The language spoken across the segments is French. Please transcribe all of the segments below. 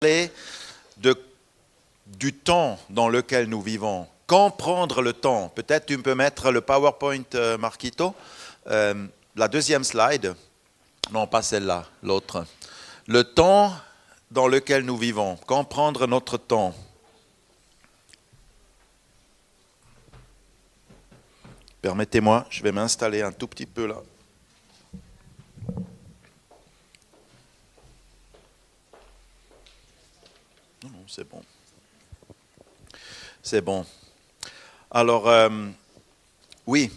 parler du temps dans lequel nous vivons. Comprendre le temps. Peut-être tu peux mettre le PowerPoint, Marquito. La deuxième slide. Non, pas celle-là, l'autre. Le temps dans lequel nous vivons. Comprendre notre temps. Permettez-moi, je vais m'installer un tout petit peu là. Non, c'est bon. C'est bon. Alors, oui,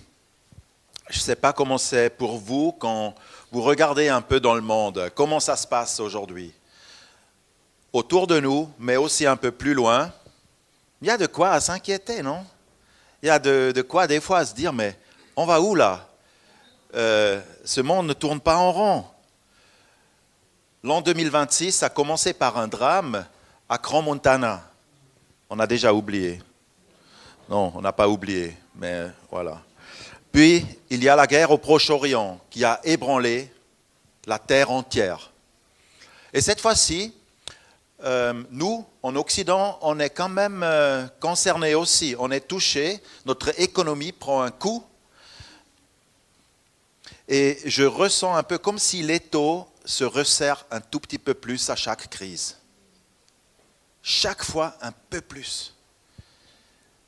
je ne sais pas comment c'est pour vous quand vous regardez un peu dans le monde. Comment ça se passe aujourd'hui? Autour de nous, mais aussi un peu plus loin, il y a de quoi s'inquiéter, non? Il y a de quoi des fois se dire, mais on va où là? Ce monde ne tourne pas en rond. L'an 2026 a commencé par un drame à Crans-Montana. On a déjà oublié. Non, on n'a pas oublié, mais voilà. Puis, il y a la guerre au Proche-Orient qui a ébranlé la terre entière. Et cette fois-ci, nous, en Occident, on est quand même concernés aussi. On est touchés, notre économie prend un coup. Et je ressens un peu comme si l'étau se resserre un tout petit peu plus à chaque crise. Chaque fois, un peu plus.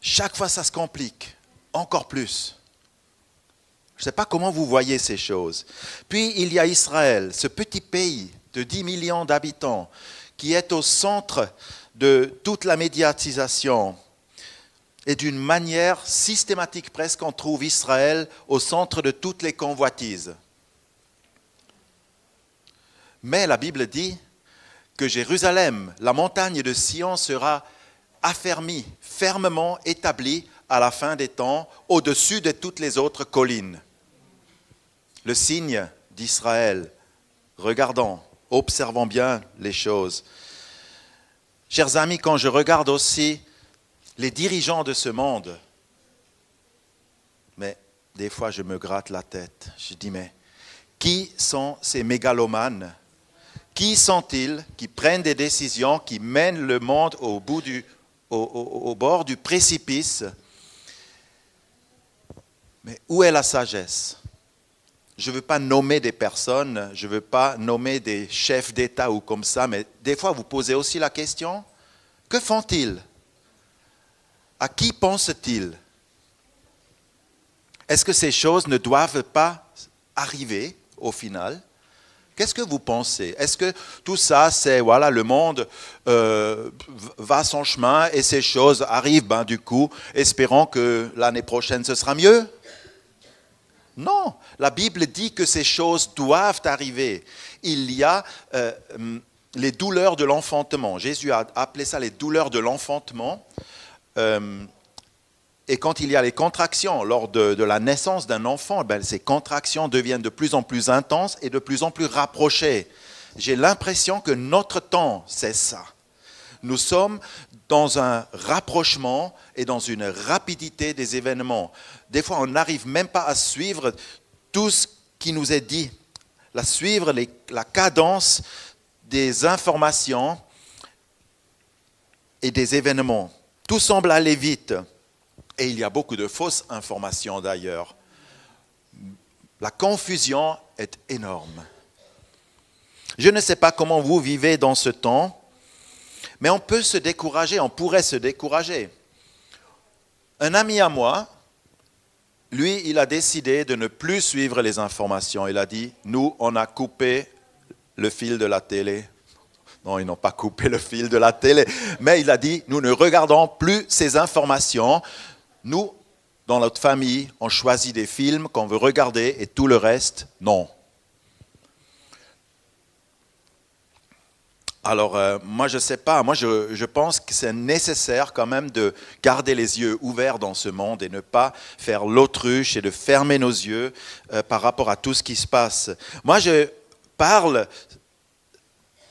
Chaque fois, ça se complique, encore plus. Je ne sais pas comment vous voyez ces choses. Puis, il y a Israël, ce petit pays de 10 millions d'habitants, qui est au centre de toute la médiatisation. Et d'une manière systématique presque, on trouve Israël au centre de toutes les convoitises. Mais la Bible dit que Jérusalem, la montagne de Sion, sera affermie, fermement établie à la fin des temps, au-dessus de toutes les autres collines. Le signe d'Israël. Regardons, observons bien les choses. Chers amis, quand je regarde aussi les dirigeants de ce monde, mais des fois je me gratte la tête. Je dis, mais qui sont ces mégalomanes? Qui sont-ils qui prennent des décisions, qui mènent le monde au bord du précipice? Mais où est la sagesse? Je ne veux pas nommer des personnes, je ne veux pas nommer des chefs d'État ou comme ça, mais des fois vous posez aussi la question, que font-ils? À qui pensent-ils? Est-ce que ces choses ne doivent pas arriver au final? Qu'est-ce que vous pensez? Est-ce que tout ça, c'est, voilà, le monde va son chemin et ces choses arrivent, du coup, espérons que l'année prochaine, ce sera mieux? Non, la Bible dit que ces choses doivent arriver. Il y a les douleurs de l'enfantement. Jésus a appelé ça les douleurs de l'enfantement. Et quand il y a les contractions lors de la naissance d'un enfant, ces contractions deviennent de plus en plus intenses et de plus en plus rapprochées. J'ai l'impression que notre temps, c'est ça. Nous sommes dans un rapprochement et dans une rapidité des événements. Des fois, on n'arrive même pas à suivre tout ce qui nous est dit, la cadence des informations et des événements. Tout semble aller vite. Et il y a beaucoup de fausses informations d'ailleurs. La confusion est énorme. Je ne sais pas comment vous vivez dans ce temps, mais on peut se décourager, on pourrait se décourager. Un ami à moi, lui, il a décidé de ne plus suivre les informations. Il a dit, nous, on a coupé le fil de la télé. Non, ils n'ont pas coupé le fil de la télé, mais il a dit, nous ne regardons plus ces informations. Nous, dans notre famille, on choisit des films qu'on veut regarder et tout le reste, non. Alors, moi, je ne sais pas. Moi, je pense que c'est nécessaire quand même de garder les yeux ouverts dans ce monde et ne pas faire l'autruche et de fermer nos yeux par rapport à tout ce qui se passe. Moi, je parle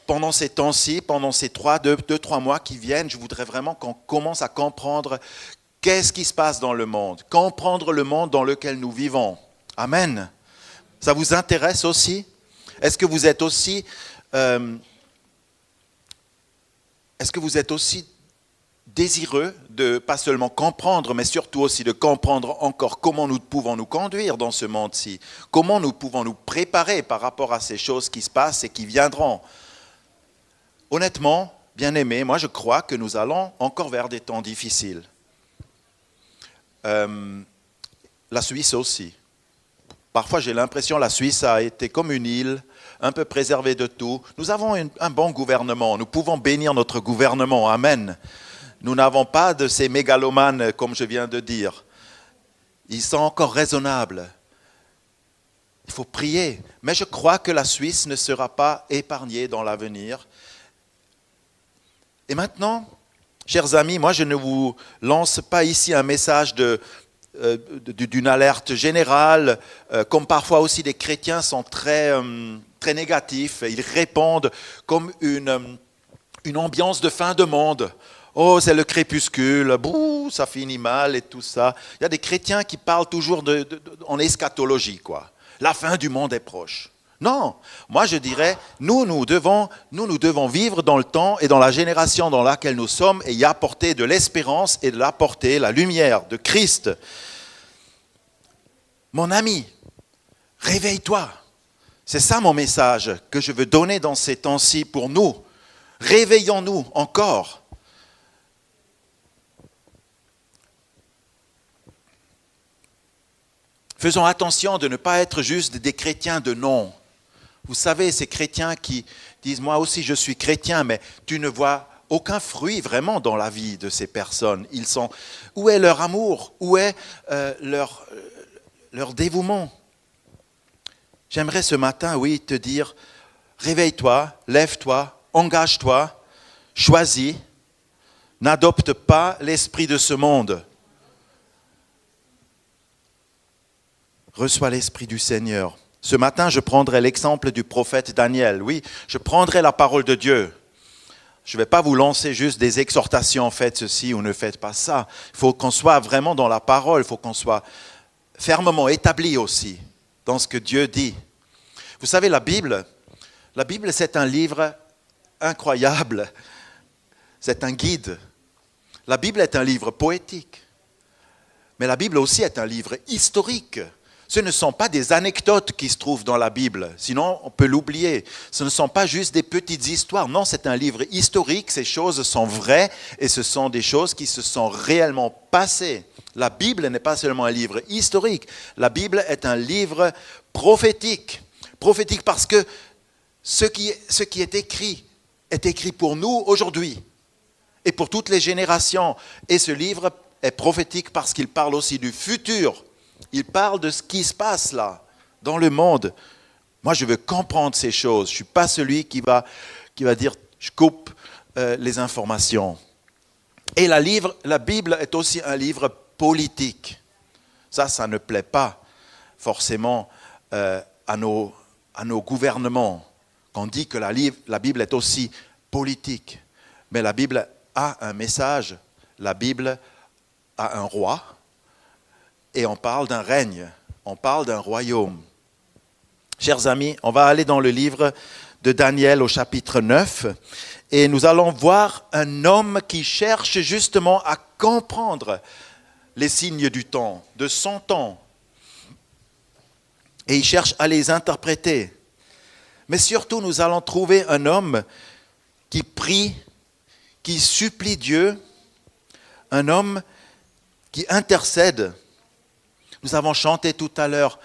pendant ces temps-ci, pendant ces 2-3 mois qui viennent, je voudrais vraiment qu'on commence à comprendre qu'est-ce qui se passe dans le monde, comprendre le monde dans lequel nous vivons. Amen. Ça vous intéresse aussi? Est-ce que vous êtes aussi est-ce que vous êtes aussi désireux de pas seulement comprendre, mais surtout aussi de comprendre encore comment nous pouvons nous conduire dans ce monde-ci, comment nous pouvons nous préparer par rapport à ces choses qui se passent et qui viendront. Honnêtement, bien-aimés, moi je crois que nous allons encore vers des temps difficiles. La Suisse aussi. Parfois j'ai l'impression que la Suisse a été comme une île, un peu préservée de tout. Nous avons un bon gouvernement, nous pouvons bénir notre gouvernement, amen. Nous n'avons pas de ces mégalomanes, comme je viens de dire. Ils sont encore raisonnables. Il faut prier. Mais je crois que la Suisse ne sera pas épargnée dans l'avenir. Et maintenant, chers amis, moi je ne vous lance pas ici un message d'une alerte générale, comme parfois aussi des chrétiens sont très négatifs. Ils répondent comme une ambiance de fin de monde. Oh, c'est le crépuscule, bouh, ça finit mal et tout ça. Il y a des chrétiens qui parlent toujours en eschatologie, quoi. La fin du monde est proche. Non, moi je dirais, nous devons vivre dans le temps et dans la génération dans laquelle nous sommes et y apporter de l'espérance et de l'apporter la lumière de Christ. Mon ami, réveille-toi. C'est ça mon message que je veux donner dans ces temps-ci pour nous. Réveillons-nous encore. Faisons attention de ne pas être juste des chrétiens de nom. Vous savez, ces chrétiens qui disent « moi aussi je suis chrétien », mais tu ne vois aucun fruit vraiment dans la vie de ces personnes. Où est leur amour? Où est leur dévouement? J'aimerais ce matin, oui, te dire « réveille-toi, lève-toi, engage-toi, choisis, n'adopte pas l'esprit de ce monde. » Reçois l'Esprit du Seigneur. Ce matin, je prendrai l'exemple du prophète Daniel. Oui, je prendrai la parole de Dieu. Je ne vais pas vous lancer juste des exhortations, faites ceci ou ne faites pas ça. Il faut qu'on soit vraiment dans la parole, il faut qu'on soit fermement établi aussi dans ce que Dieu dit. Vous savez, la Bible, c'est un livre incroyable. C'est un guide. La Bible est un livre poétique. Mais la Bible aussi est un livre historique. Ce ne sont pas des anecdotes qui se trouvent dans la Bible, sinon on peut l'oublier. Ce ne sont pas juste des petites histoires. Non, c'est un livre historique, ces choses sont vraies et ce sont des choses qui se sont réellement passées. La Bible n'est pas seulement un livre historique, la Bible est un livre prophétique. Prophétique parce que ce qui est écrit pour nous aujourd'hui et pour toutes les générations. Et ce livre est prophétique parce qu'il parle aussi du futur. Il parle de ce qui se passe là, dans le monde. Moi, je veux comprendre ces choses. Je ne suis pas celui qui va dire « je coupe les informations ». Et la Bible est aussi un livre politique. Ça ne plaît pas forcément à nos gouvernements. Qu'on dit que la Bible est aussi politique. Mais la Bible a un message. La Bible a un roi. Et on parle d'un règne, on parle d'un royaume. Chers amis, on va aller dans le livre de Daniel au chapitre 9 et nous allons voir un homme qui cherche justement à comprendre les signes du temps, de son temps. Et il cherche à les interpréter. Mais surtout, nous allons trouver un homme qui prie, qui supplie Dieu, un homme qui intercède. Nous avons chanté tout à l'heure,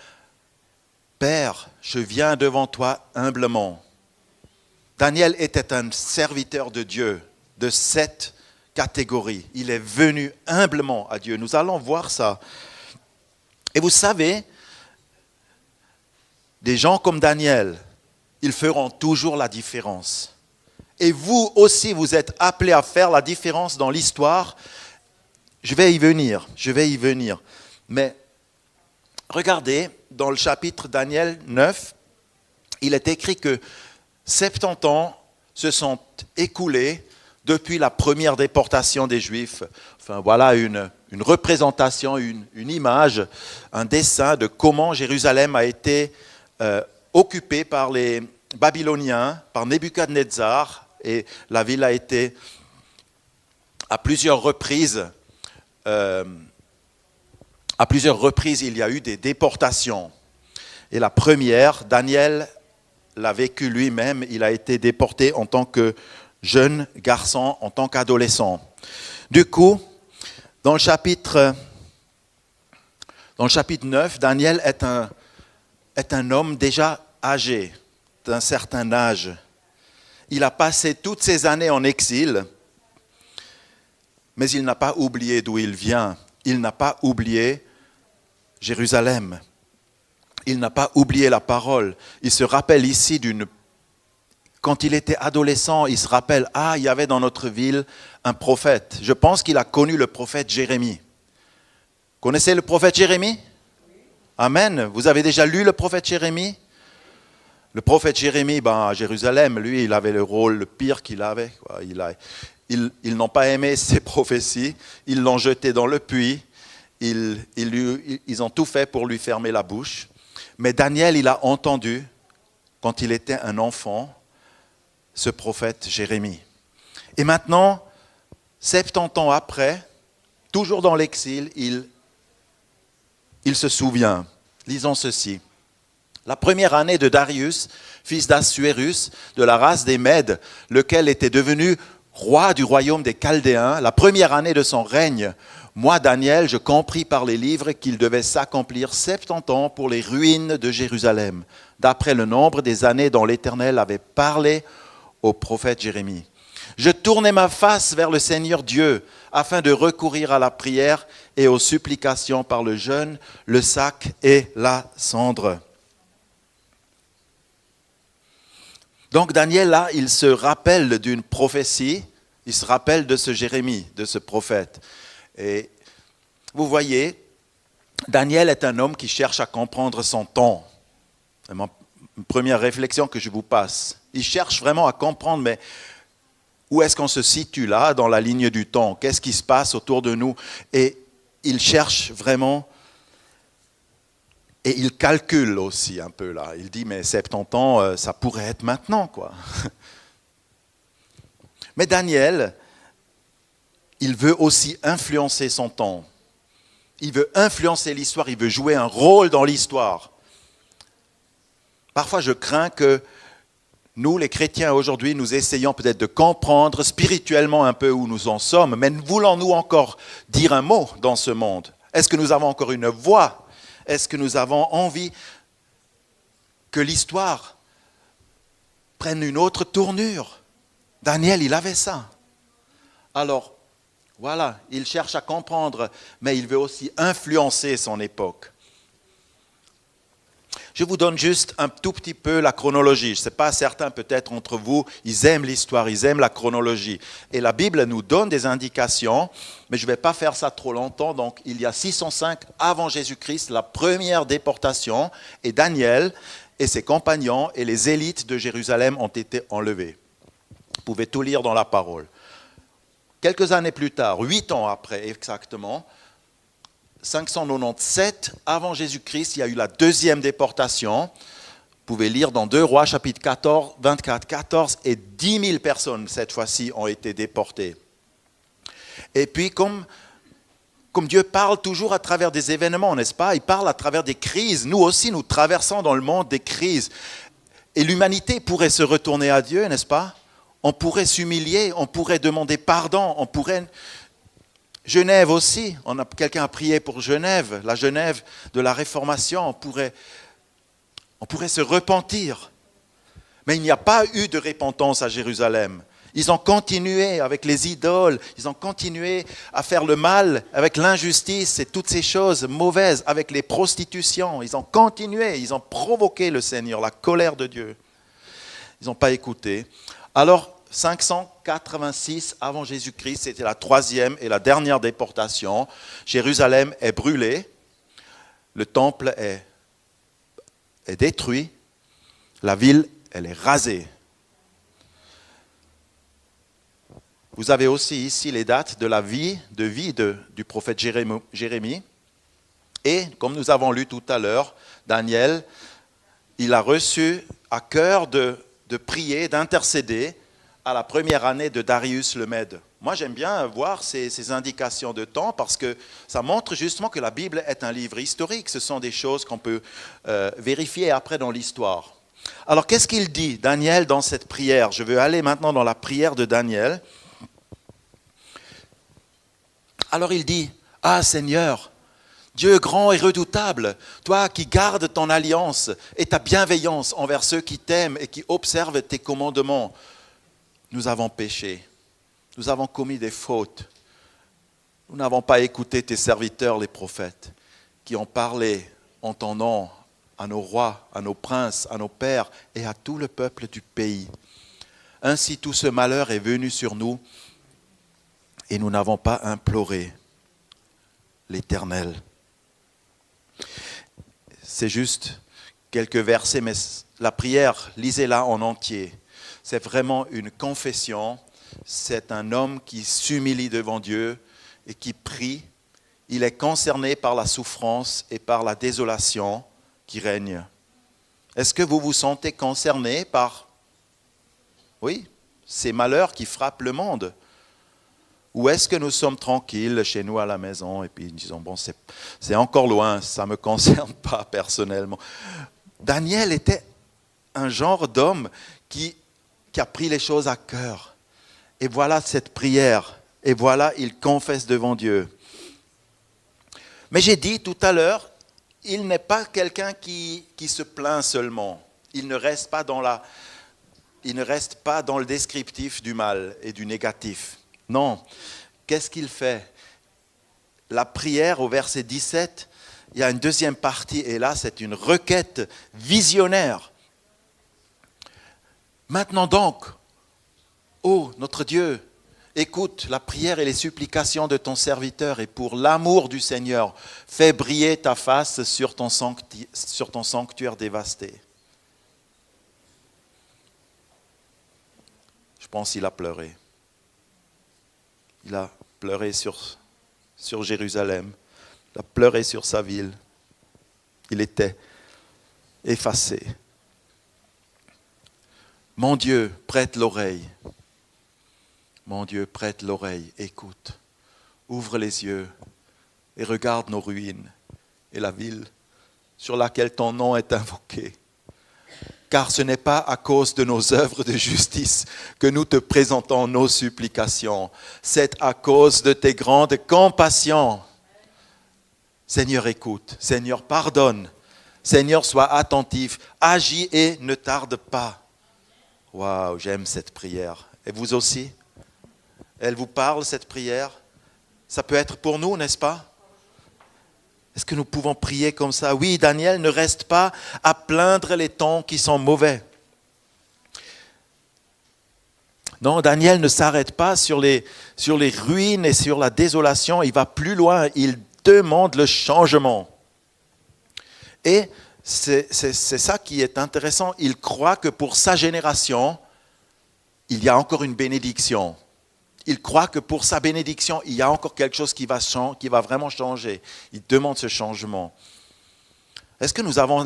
« Père, je viens devant toi humblement ». Daniel était un serviteur de Dieu de cette catégorie. Il est venu humblement à Dieu. Nous allons voir ça. Et vous savez, des gens comme Daniel, ils feront toujours la différence. Et vous aussi, vous êtes appelés à faire la différence dans l'histoire. Je vais y venir. Mais regardez, dans le chapitre Daniel 9, il est écrit que 70 ans se sont écoulés depuis la première déportation des Juifs. Enfin, voilà une représentation, une image, un dessin de comment Jérusalem a été occupée par les Babyloniens, par Nebuchadnezzar, et la ville a été à plusieurs reprises, il y a eu des déportations. Et la première, Daniel l'a vécu lui-même, il a été déporté en tant que jeune garçon, en tant qu'adolescent. Du coup, dans le chapitre 9, Daniel est un homme déjà âgé, d'un certain âge. Il a passé toutes ces années en exil, mais il n'a pas oublié d'où il vient. Il n'a pas oublié Jérusalem. Il n'a pas oublié la parole. Il se rappelle ici quand il était adolescent, il se rappelle, il y avait dans notre ville un prophète. Je pense qu'il a connu le prophète Jérémie. Connaissez le prophète Jérémie? Amen. Vous avez déjà lu le prophète Jérémie? Le prophète Jérémie, à Jérusalem, lui, il avait le rôle le pire qu'il avait. Ils n'ont pas aimé ses prophéties, ils l'ont jeté dans le puits, ils ont tout fait pour lui fermer la bouche. Mais Daniel, il a entendu, quand il était un enfant, ce prophète Jérémie. Et maintenant, 70 ans après, toujours dans l'exil, il se souvient. Lisons ceci. La première année de Darius, fils d'Assuérus, de la race des Mèdes, lequel était devenu roi du royaume des Chaldéens, la première année de son règne, moi, Daniel, je compris par les livres qu'il devait s'accomplir 70 ans pour les ruines de Jérusalem, d'après le nombre des années dont l'Éternel avait parlé au prophète Jérémie. Je tournai ma face vers le Seigneur Dieu, afin de recourir à la prière et aux supplications par le jeûne, le sac et la cendre. Donc Daniel, là, il se rappelle d'une prophétie, il se rappelle de ce Jérémie, de ce prophète. Et vous voyez, Daniel est un homme qui cherche à comprendre son temps. C'est ma première réflexion que je vous passe. Il cherche vraiment à comprendre, mais où est-ce qu'on se situe là, dans la ligne du temps? Qu'est-ce qui se passe autour de nous? Et il cherche vraiment, et il calcule aussi un peu là. Il dit, mais 70 ans, ça pourrait être maintenant, quoi. Mais Daniel, il veut aussi influencer son temps. Il veut influencer l'histoire, il veut jouer un rôle dans l'histoire. Parfois, je crains que nous, les chrétiens, aujourd'hui, nous essayons peut-être de comprendre spirituellement un peu où nous en sommes, mais voulons-nous encore dire un mot dans ce monde? Est-ce que nous avons encore une voix? Est-ce que nous avons envie que l'histoire prenne une autre tournure? Daniel, il avait ça. Alors, voilà, il cherche à comprendre, mais il veut aussi influencer son époque. Je vous donne juste un tout petit peu la chronologie. Je ne sais pas, certains peut-être entre vous, ils aiment l'histoire, ils aiment la chronologie. Et la Bible nous donne des indications, mais je ne vais pas faire ça trop longtemps. Donc, il y a 605 avant Jésus-Christ, la première déportation, et Daniel et ses compagnons et les élites de Jérusalem ont été enlevés. Vous pouvez tout lire dans la parole. Quelques années plus tard, 8 ans après exactement, 597 avant Jésus-Christ, il y a eu la deuxième déportation. Vous pouvez lire dans 2 Rois, chapitre 14, 24, 14, et 10 000 personnes, cette fois-ci, ont été déportées. Et puis, comme Dieu parle toujours à travers des événements, n'est-ce pas? Il parle à travers des crises. Nous aussi, nous traversons dans le monde des crises. Et l'humanité pourrait se retourner à Dieu, n'est-ce pas? On pourrait s'humilier, on pourrait demander pardon, on pourrait... Genève aussi, quelqu'un a prié pour Genève, la Genève de la Réformation, on pourrait se repentir. Mais il n'y a pas eu de repentance à Jérusalem. Ils ont continué avec les idoles, ils ont continué à faire le mal avec l'injustice et toutes ces choses mauvaises, avec les prostitutions. Ils ont continué, ils ont provoqué le Seigneur, la colère de Dieu. Ils n'ont pas écouté. Alors, 586 avant Jésus-Christ, c'était la troisième et la dernière déportation. Jérusalem est brûlée, le temple est détruit, la ville, elle est rasée. Vous avez aussi ici les dates de la vie du prophète Jérémie. Et, comme nous avons lu tout à l'heure, Daniel, il a reçu à cœur de prier, d'intercéder à la première année de Darius le Mède. Moi, j'aime bien voir ces indications de temps parce que ça montre justement que la Bible est un livre historique. Ce sont des choses qu'on peut vérifier après dans l'histoire. Alors, qu'est-ce qu'il dit, Daniel, dans cette prière? Je veux aller maintenant dans la prière de Daniel. Alors, il dit, « Ah Seigneur, Dieu grand et redoutable, toi qui gardes ton alliance et ta bienveillance envers ceux qui t'aiment et qui observent tes commandements, nous avons péché, nous avons commis des fautes. Nous n'avons pas écouté tes serviteurs, les prophètes, qui ont parlé en ton nom à nos rois, à nos princes, à nos pères et à tout le peuple du pays. Ainsi tout ce malheur est venu sur nous et nous n'avons pas imploré l'Éternel. » C'est juste quelques versets, mais la prière, lisez-la en entier. C'est vraiment une confession. C'est un homme qui s'humilie devant Dieu et qui prie. Il est concerné par la souffrance et par la désolation qui règne. Est-ce que vous vous sentez concerné par, oui, ces malheurs qui frappent le monde? Ou est-ce que nous sommes tranquilles chez nous à la maison et puis disons, bon, c'est encore loin, ça ne me concerne pas personnellement. Daniel était un genre d'homme qui a pris les choses à cœur. Et voilà cette prière. Et voilà, il confesse devant Dieu. Mais j'ai dit tout à l'heure, il n'est pas quelqu'un qui se plaint seulement. Il ne reste pas dans le descriptif du mal et du négatif. Non. Qu'est-ce qu'il fait? La prière au verset 17, il y a une deuxième partie et là c'est une requête visionnaire. Maintenant donc, ô notre Dieu, écoute la prière et les supplications de ton serviteur et pour l'amour du Seigneur, fais briller ta face sur ton sanctuaire dévasté. Je pense qu'il a pleuré. Il a pleuré sur Jérusalem. Il a pleuré sur sa ville. Il était effacé. Mon Dieu, prête l'oreille. Mon Dieu, prête l'oreille, écoute. Ouvre les yeux et regarde nos ruines et la ville sur laquelle ton nom est invoqué. Car ce n'est pas à cause de nos œuvres de justice que nous te présentons nos supplications. C'est à cause de tes grandes compassions. Seigneur, écoute. Seigneur, pardonne. Seigneur, sois attentif. Agis et ne tarde pas. Waouh, j'aime cette prière. Et vous aussi? Elle vous parle, cette prière? Ça peut être pour nous, n'est-ce pas? Est-ce que nous pouvons prier comme ça? Oui, Daniel ne reste pas à plaindre les temps qui sont mauvais. Non, Daniel ne s'arrête pas sur les ruines et sur la désolation. Il va plus loin. Il demande le changement. Et c'est ça qui est intéressant. Il croit que pour sa génération, il y a encore une bénédiction. Il croit que pour sa bénédiction, il y a encore quelque chose qui va vraiment changer. Il demande ce changement. Est-ce que nous avons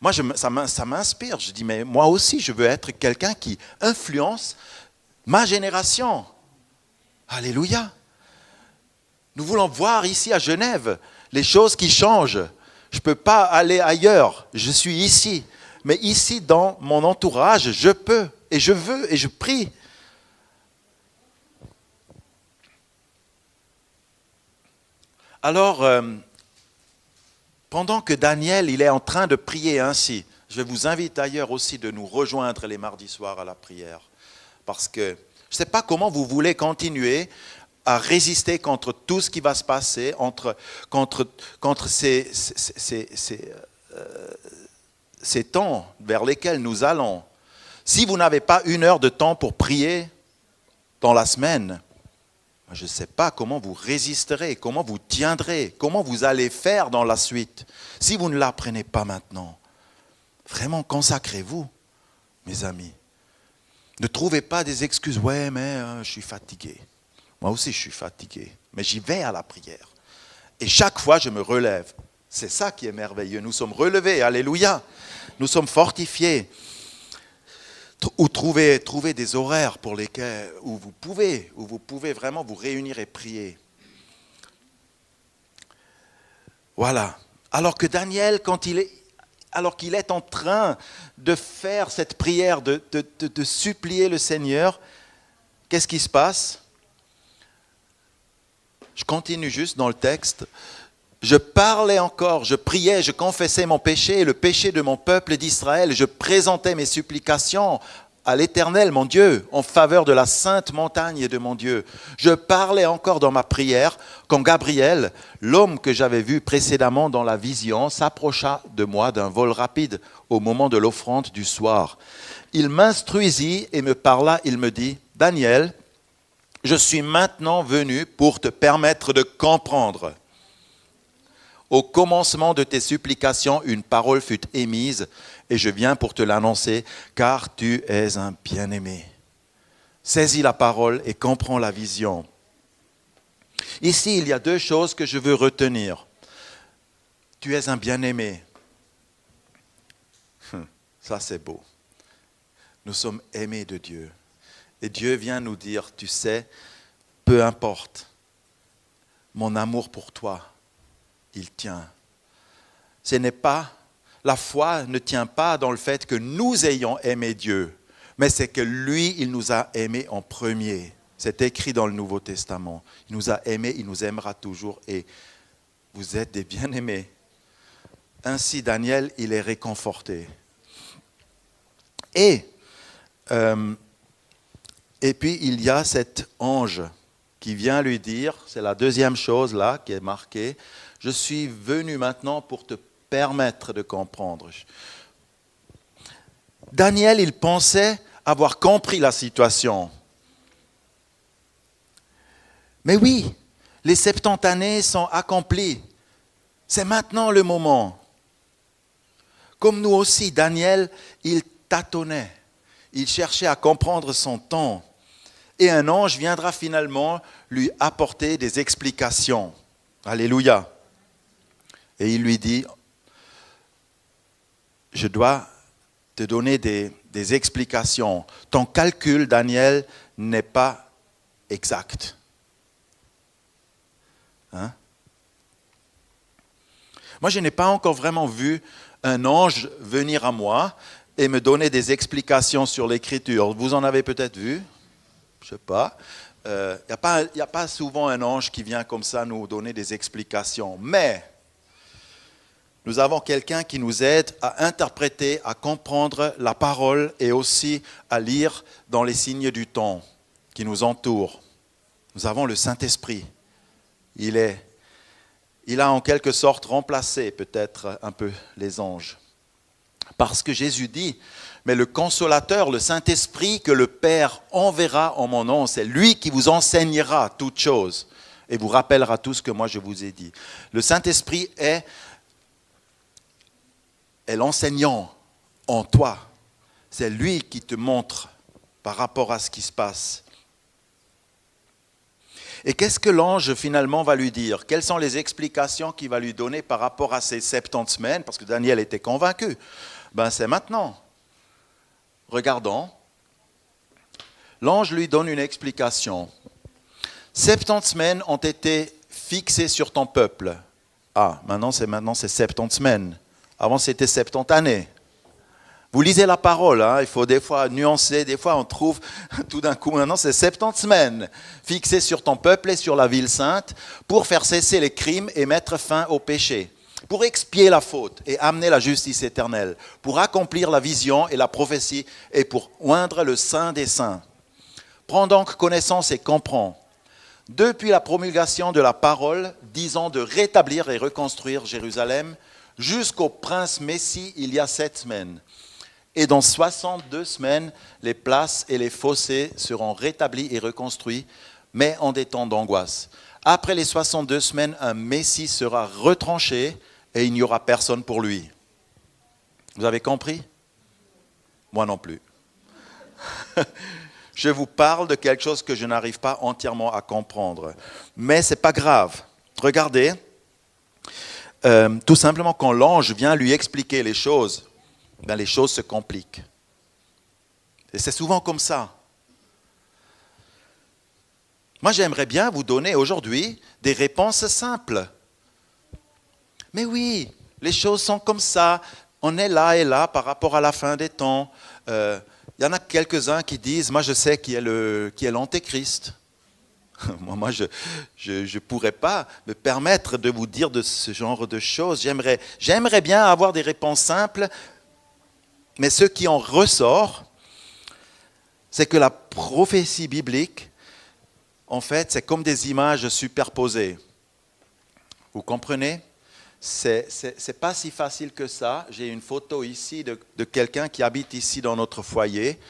Moi, ça m'inspire. Je dis, mais moi aussi, je veux être quelqu'un qui influence ma génération. Alléluia. Nous voulons voir ici à Genève les choses qui changent. Je ne peux pas aller ailleurs. Je suis ici. Mais ici, dans mon entourage, je peux et je veux et je prie. Alors, pendant que Daniel il est en train de prier ainsi, je vous invite d'ailleurs aussi de nous rejoindre les mardis soirs à la prière. Parce que je ne sais pas comment vous voulez continuer à résister contre tout ce qui va se passer, contre ces temps vers lesquels nous allons. Si vous n'avez pas 1 heure de temps pour prier dans la semaine, je ne sais pas comment vous résisterez, comment vous tiendrez, comment vous allez faire dans la suite. Si vous ne l'apprenez pas maintenant, vraiment consacrez-vous, mes amis. Ne trouvez pas des excuses. Ouais, mais je suis fatigué. Moi aussi, je suis fatigué. Mais j'y vais à la prière. Et chaque fois, je me relève. C'est ça qui est merveilleux. Nous sommes relevés. Alléluia. Nous sommes fortifiés. Ou trouver des horaires pour lesquels, où vous pouvez vraiment vous réunir et prier. Voilà. Alors que Daniel, alors qu'il est en train de faire cette prière, de supplier le Seigneur, qu'est-ce qui se passe? Je continue juste dans le texte. Je parlais encore, je priais, je confessais mon péché et le péché de mon peuple d'Israël. Je présentais mes supplications à l'Éternel, mon Dieu, en faveur de la sainte montagne de mon Dieu. Je parlais encore dans ma prière quand Gabriel, l'homme que j'avais vu précédemment dans la vision, s'approcha de moi d'un vol rapide au moment de l'offrande du soir. Il m'instruisit et me parla, il me dit, « Daniel, je suis maintenant venu pour te permettre de comprendre. » Au commencement de tes supplications, une parole fut émise et je viens pour te l'annoncer, car tu es un bien-aimé. Saisis la parole et comprends la vision. Ici, il y a deux choses que je veux retenir. Tu es un bien-aimé. Ça, c'est beau. Nous sommes aimés de Dieu. Et Dieu vient nous dire, tu sais, peu importe, mon amour pour toi, il tient. La foi ne tient pas dans le fait que nous ayons aimé Dieu, mais c'est que lui, il nous a aimés en premier. C'est écrit dans le Nouveau Testament. Il nous a aimés, il nous aimera toujours et vous êtes des bien-aimés. Ainsi, Daniel, il est réconforté. Et puis, il y a cet ange qui vient lui dire, c'est la deuxième chose là qui est marquée, je suis venu maintenant pour te permettre de comprendre. Daniel, il pensait avoir compris la situation. Mais oui, les 70 années sont accomplies. C'est maintenant le moment. Comme nous aussi, Daniel, il tâtonnait. Il cherchait à comprendre son temps. Et un ange viendra finalement lui apporter des explications. Alléluia. Et il lui dit, je dois te donner des explications. Ton calcul, Daniel, n'est pas exact. Hein? Moi, je n'ai pas encore vraiment vu un ange venir à moi et me donner des explications sur l'écriture. Vous en avez peut-être vu? Je ne sais pas. Il n'y a pas souvent un ange qui vient comme ça nous donner des explications. Mais nous avons quelqu'un qui nous aide à interpréter, à comprendre la parole et aussi à lire dans les signes du temps qui nous entourent. Nous avons le Saint-Esprit. Il a en quelque sorte remplacé peut-être un peu les anges. Parce que Jésus dit, mais le Consolateur, le Saint-Esprit que le Père enverra en mon nom, c'est lui qui vous enseignera toutes choses et vous rappellera tout ce que moi je vous ai dit. Le Saint-Esprit est l'enseignant en toi. C'est lui qui te montre par rapport à ce qui se passe. Et qu'est-ce que l'ange finalement va lui dire? Quelles sont les explications qu'il va lui donner par rapport à ces 70 semaines? Parce que Daniel était convaincu. C'est maintenant. Regardons. L'ange lui donne une explication. 70 semaines ont été fixées sur ton peuple. Maintenant c'est 70 semaines. Avant, c'était 70 années. Vous lisez la parole, il faut des fois nuancer, des fois on trouve tout d'un coup, maintenant c'est 70 semaines fixées sur ton peuple et sur la ville sainte pour faire cesser les crimes et mettre fin au péché, pour expier la faute et amener la justice éternelle, pour accomplir la vision et la prophétie et pour oindre le Saint des Saints. Prends donc connaissance et comprends. Depuis la promulgation de la parole, disant de rétablir et reconstruire Jérusalem, jusqu'au prince Messie, il y a 7 semaines. Et dans 62 semaines, les places et les fossés seront rétablis et reconstruits, mais en des temps d'angoisse. Après les 62 semaines, un Messie sera retranché et il n'y aura personne pour lui. Vous avez compris? Moi non plus. Je vous parle de quelque chose que je n'arrive pas entièrement à comprendre. Mais ce n'est pas grave. Regardez. Tout simplement, quand l'ange vient lui expliquer les choses se compliquent. Et c'est souvent comme ça. Moi, j'aimerais bien vous donner aujourd'hui des réponses simples. Mais oui, les choses sont comme ça. On est là et là par rapport à la fin des temps. Il y en a quelques-uns qui disent, moi je sais qui est l'antéchrist. Moi, je ne pourrais pas me permettre de vous dire de ce genre de choses. J'aimerais bien avoir des réponses simples, mais ce qui en ressort, c'est que la prophétie biblique, en fait, c'est comme des images superposées. Vous comprenez ? C'est pas si facile que ça. J'ai une photo ici de quelqu'un qui habite ici dans notre foyer.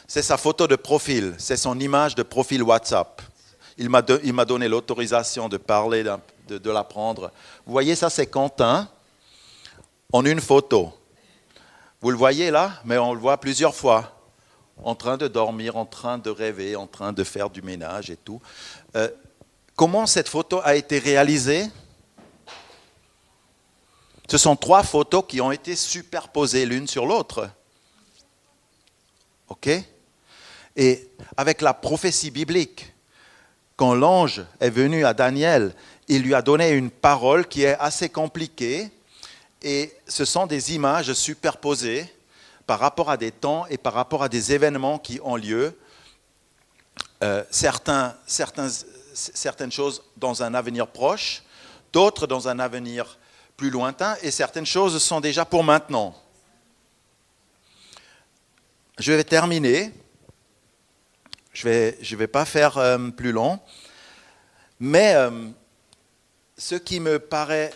C'est sa photo de profil, c'est son image de profil WhatsApp. Il m'a donné l'autorisation de parler, de la prendre. Vous voyez, ça c'est Quentin en une photo. Vous le voyez là, mais on le voit plusieurs fois. En train de dormir, en train de rêver, en train de faire du ménage et tout. Comment cette photo a été réalisée ? Ce sont 3 photos qui ont été superposées l'une sur l'autre. OK ? Et avec la prophétie biblique, quand l'ange est venu à Daniel, il lui a donné une parole qui est assez compliquée. Et ce sont des images superposées par rapport à des temps et par rapport à des événements qui ont lieu. Certaines choses dans un avenir proche, d'autres dans un avenir plus lointain, et certaines choses sont déjà pour maintenant. Je vais terminer. Je vais pas faire plus long. Mais ce qui me paraît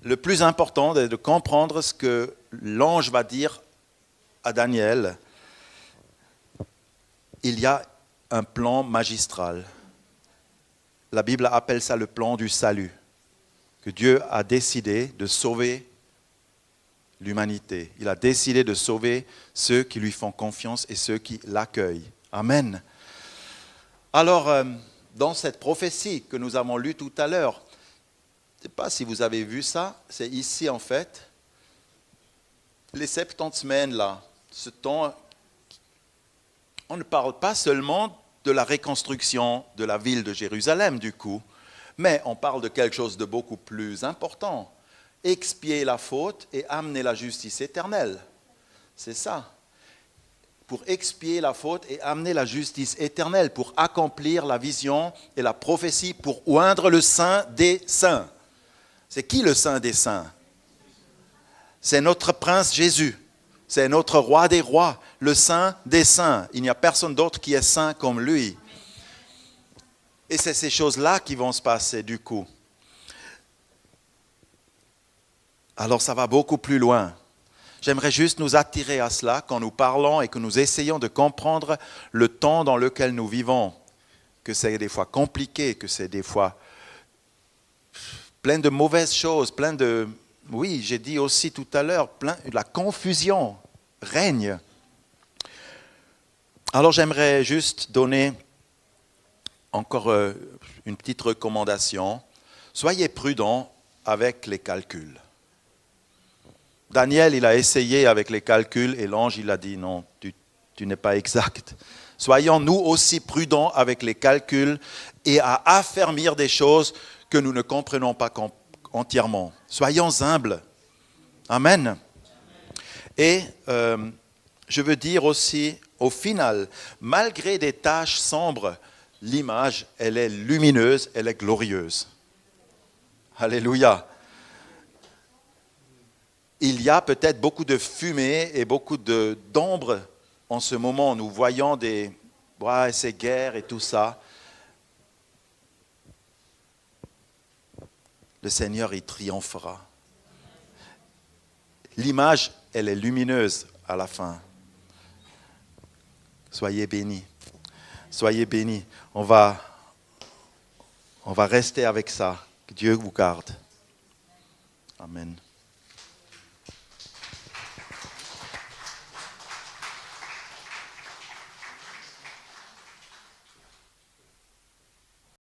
le plus important, c'est de comprendre ce que l'ange va dire à Daniel. Il y a un plan magistral. La Bible appelle ça le plan du salut. Que Dieu a décidé de sauver l'humanité. Il a décidé de sauver ceux qui lui font confiance et ceux qui l'accueillent. Amen. Alors, dans cette prophétie que nous avons lue tout à l'heure, je ne sais pas si vous avez vu ça, c'est ici en fait, les 70 semaines là, ce temps, on ne parle pas seulement de la reconstruction de la ville de Jérusalem du coup, mais on parle de quelque chose de beaucoup plus important. Expier la faute et amener la justice éternelle. C'est ça. Pour expier la faute et amener la justice éternelle, pour accomplir la vision et la prophétie, pour oindre le saint des saints. C'est qui le saint des saints ? C'est notre prince Jésus. C'est notre roi des rois, le saint des saints. Il n'y a personne d'autre qui est saint comme lui. Et c'est ces choses-là qui vont se passer du coup. Alors ça va beaucoup plus loin. J'aimerais juste nous attirer à cela quand nous parlons et que nous essayons de comprendre le temps dans lequel nous vivons. Que c'est des fois compliqué, que c'est des fois plein de mauvaises choses, oui, j'ai dit aussi tout à l'heure, la confusion règne. Alors j'aimerais juste donner encore une petite recommandation. Soyez prudents avec les calculs. Daniel, il a essayé avec les calculs et l'ange, il a dit non, tu n'es pas exact. Soyons nous aussi prudents avec les calculs et à affermir des choses que nous ne comprenons pas entièrement. Soyons humbles. Amen. Et je veux dire aussi, au final, malgré des taches sombres, l'image, elle est lumineuse, elle est glorieuse. Alléluia. Il y a peut-être beaucoup de fumée et beaucoup d'ombre en ce moment. Nous voyons ces guerres et tout ça. Le Seigneur y triomphera. L'image, elle est lumineuse à la fin. Soyez bénis. Soyez bénis. On va rester avec ça. Que Dieu vous garde. Amen.